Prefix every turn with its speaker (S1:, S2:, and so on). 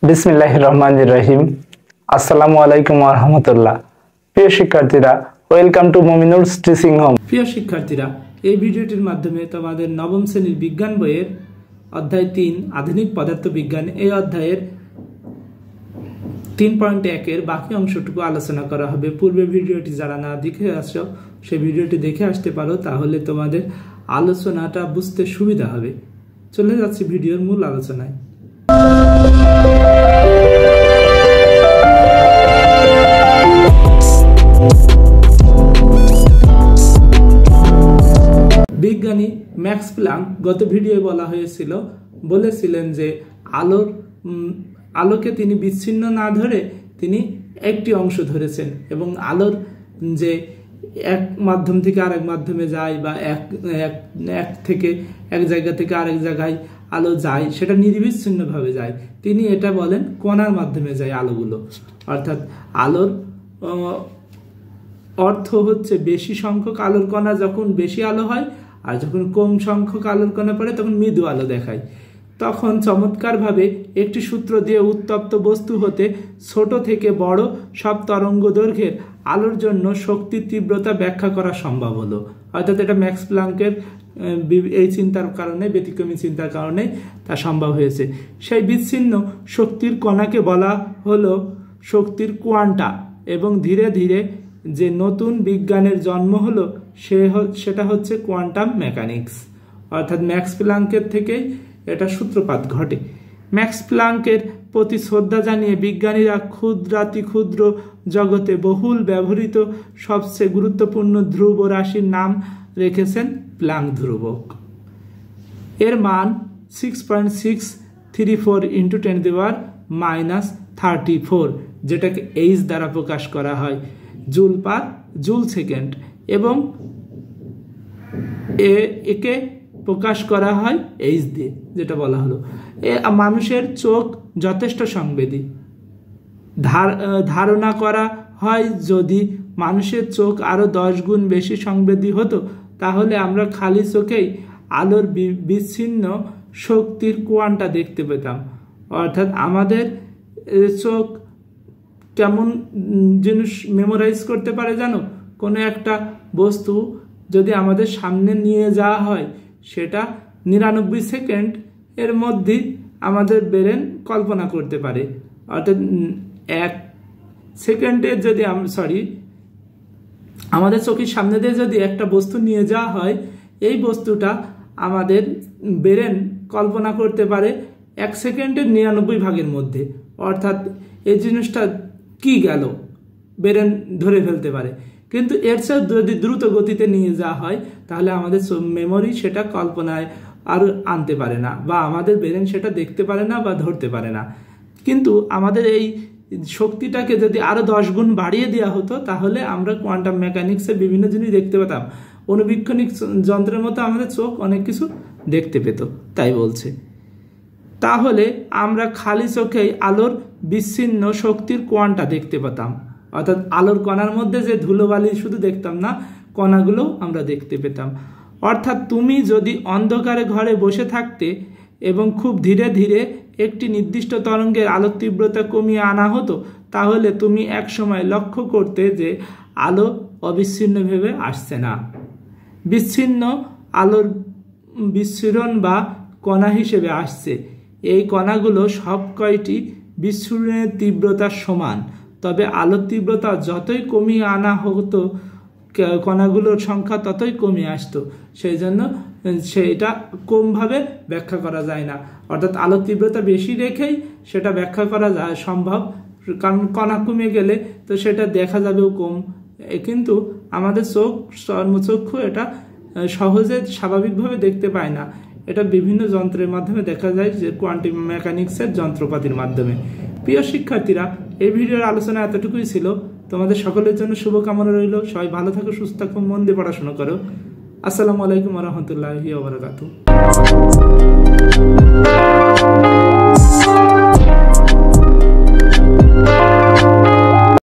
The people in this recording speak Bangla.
S1: বিসমিল্লাহির রহমানির রহিম। আসসালামু আলাইকুম ওয়া রাহমাতুল্লাহ। প্রিয় শিক্ষার্থীরা, ওয়েলকাম টু মুমিনুরস টিচিং হোম।
S2: প্রিয় শিক্ষার্থীরা, এই ভিডিওটির মাধ্যমে তোমাদের নবম শ্রেণীর বিজ্ঞান বইয়ের অধ্যায় ৩ আধুনিক পদার্থবিজ্ঞান এই অধ্যায়ের ৩.১ বাকি অংশটুকু আলোচনা করা হবে। পূর্বে ভিডিওটি যারা না দেখে আসো সেই ভিডিওটি দেখে আসতে পারো, তাহলে তোমাদের আলোচনাটা বুঝতে সুবিধা হবে। চলে যাচ্ছি ভিডিওর মূল আলোচনায়। বিজ্ঞানী ম্যাক্স প্লাঙ্ক গত ভিডিওয়ে বলেছিলেন যে আলোকে তিনি বিচ্ছিন্ন না ধরে তিনি একটি অংশ ধরেছেন, এবং আলোর যে এক মাধ্যম থেকে আরেক মাধ্যমে যায় বা এক থেকে এক জায়গা থেকে আরেক জায়গায় আলো যায়, সেটা নিরবিচ্ছিন্নভাবে যায়। তিনি এটা বলেন কণার মাধ্যমে যায় আলোগুলো। অর্থাৎ আলোর অর্থ হচ্ছে বেশি সংখ্যক আলোর কণা যখন বেশি আলো হয়, আর যখন কম সংখ্যক আলোর কণা পড়ে তখন মৃদু আলো দেখায়। তখন চমৎকারভাবে একটি সূত্র দিয়ে উত্তপ্ত বস্তু হতে ছোট থেকে বড় সব তরঙ্গ দৈর্ঘ্যের আলোর জন্য শক্তির তীব্রতা ব্যাখ্যা করা সম্ভব হলো। অর্থাৎ এটা ম্যাক্স প্লাঙ্কের এই চিন্তার কারণে, ব্যতিক্রমী চিন্তার কারণে তা সম্ভব হয়েছে। সেই বিচ্ছিন্ন শক্তির কণাকে বলা হলো শক্তির কোয়ান্টা, এবং ধীরে ধীরে যে নতুন বিজ্ঞানের জন্ম হলো সেটা হচ্ছে কোয়ান্টাম মেকানিক্স। অর্থাৎ ম্যাক্স প্লাঙ্কের থেকেই এটা সূত্রপাত ঘটে। ম্যাক্স প্লাঙ্কের প্রতি শ্রদ্ধা জানিয়ে বিজ্ঞানীরা ক্ষুদ্রাতি ক্ষুদ্র জগতে বহুল ব্যবহৃত সবচেয়ে গুরুত্বপূর্ণ ধ্রুব রাশির নাম রেখেছেন প্লাঙ্ক ধ্রুবক। এর মান 6.634 × 10⁻34, যেটাকে এইচ দ্বারা প্রকাশ করা হয়, জুল পার জুল সেকেন্ড, এবং একে প্রকাশ করা হয় এইচ দিয়ে, যেটা বলা হলো। মানুষের চোখ যথেষ্ট সংবেদী। ধারণা করা হয় যদি মানুষের চোখ আরো 10 গুণ বেশি সংবেদী হতো, তাহলে আমরা খালি চোখেই আলোর বিচ্ছিন্ন শক্তির কোয়ান্টা দেখতে পেতাম। অর্থাৎ আমাদের চোখ কেমন জিনিস মেমোরাইজ করতে পারে জানো? কোনো একটা বস্তু যদি আমাদের সামনে নিয়ে যাওয়া হয়, সেটা 99 সেকেন্ড এর মধ্যে আমাদের ব্রেন কল্পনা করতে পারে। অর্থাৎ 1 সেকেন্ডে যদি আমাদের চোখের সামনে দিয়ে যদি একটা বস্তু নিয়ে যাওয়া হয়, এই বস্তুটা আমাদের ব্রেন কল্পনা করতে পারে 1 সেকেন্ডের 99 ভাগের মধ্যে। অর্থাৎ এই জিনিসটা কি গেল ব্রেন ধরে ফেলতে পারে। কিন্তু এর চেয়ে যদি দ্রুত গতিতে নিয়ে যাওয়া হয়, তাহলে আমাদের মেমোরি সেটা কল্পনায় আর আনতে পারে না, বা আমাদের ব্রেন সেটা দেখতে পারে না বা ধরতে পারে না। কিন্তু আমাদের এই শক্তিটাকে যদি আরো 10 গুণ বাড়িয়ে দেওয়া হতো, তাহলে আমরা কোয়ান্টাম মেকানিক্সের বিভিন্ন জিনিস দেখতে পেতাম। অনুবীক্ষণিক যন্ত্রের মতো আমাদের চোখ অনেক কিছু দেখতে পেত, তাই বলছে। তাহলে আমরা খালি চোখেই আলোর বিচ্ছিন্ন শক্তির কোয়ান্টা দেখতে পেতাম। অর্থাৎ আলোর কণার মধ্যে যে ধুলোবালি শুধু দেখতাম না, কণাগুলো আমরা দেখতে পেতাম। অর্থাৎ তুমি যদি অন্ধকারে ঘরে বসে থাকতে এবং খুব ধীরে ধীরে একটি নির্দিষ্ট তরঙ্গের আলোর তীব্রতা কমিয়ে আনা হতো, তাহলে তুমি এক সময় লক্ষ্য করতে যে আলো অবিচ্ছিন্নভাবে আসছে না। বিচ্ছিন্ন আলোর বিচ্ছুরণ বা কণা হিসেবে আসছে। এই কণাগুলো সব কয়টি বিচ্ছুরণের তীব্রতার সমান, তবে আলোর তীব্রতা যতই কমিয়ে আনা হতো, কণাগুলোর সংখ্যা ততই কমে আসতো। সেই জন্য সেটা কমভাবে ব্যাখ্যা করা যায় না। অর্থাৎ আলোর তীব্রতা বেশি রেখেই সেটা ব্যাখ্যা করা যায় সম্ভব, কারণ কণা কমে গেলে তো সেটা দেখা যাবেও কম। কিন্তু আমাদের চর্মচক্ষু এটা সহজে স্বাভাবিকভাবে দেখতে পায় না। এটা বিভিন্ন যন্ত্রের মাধ্যমে দেখা যায়, যে কোয়ান্টাম মেকানিক্সের যন্ত্রপাতির মাধ্যমে। প্রিয় শিক্ষার্থীরা, এই ভিডিওর আলোচনা এতটুকুই ছিল। তোমাদের সকলের জন্য শুভকামনা রইল। সবাই ভালো থাকো, সুস্থ থাকো, মন দিয়ে পড়াশোনা করো। আসসালামু আলাইকুম ওয়া রাহমাতুল্লাহি ওয়া বারাকাতুহু।